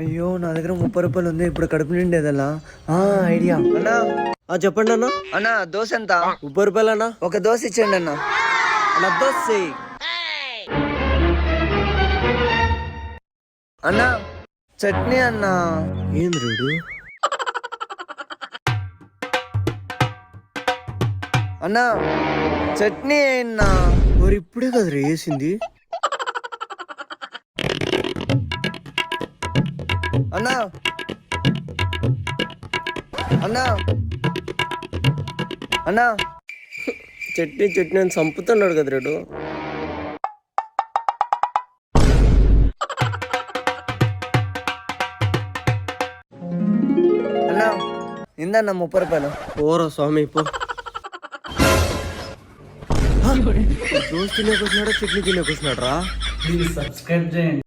అయ్యో నా దగ్గర 30 రూపాయలు ఉంది. ఇప్పుడు కడుపు నిండేదలా ఐడియా. అన్నా చెప్పండి అన్న. అన్నా దోశ ఎంత? 30 రూపాయలు అన్న. ఒక దోశ ఇచ్చేయండి అన్న. దోశ అన్నా చట్నీ అన్నా. ఏంది రేడు? అన్నా చట్నీ అయినా మరి ఇప్పుడే కదా వేసింది. అన్నా అన్నా అన్నా చట్నీ చట్నీ అని చంపుతున్నాడు కదా రేడు. అన్నా ఇందన్నా 30 రూపాయలు. పోరా స్వామి పో. దోశ తినేకొచ్చినాడా చట్నీ తినేకొచ్చినాడు రా. ప్లీజ్ సబ్స్క్రైబ్ చేయండి.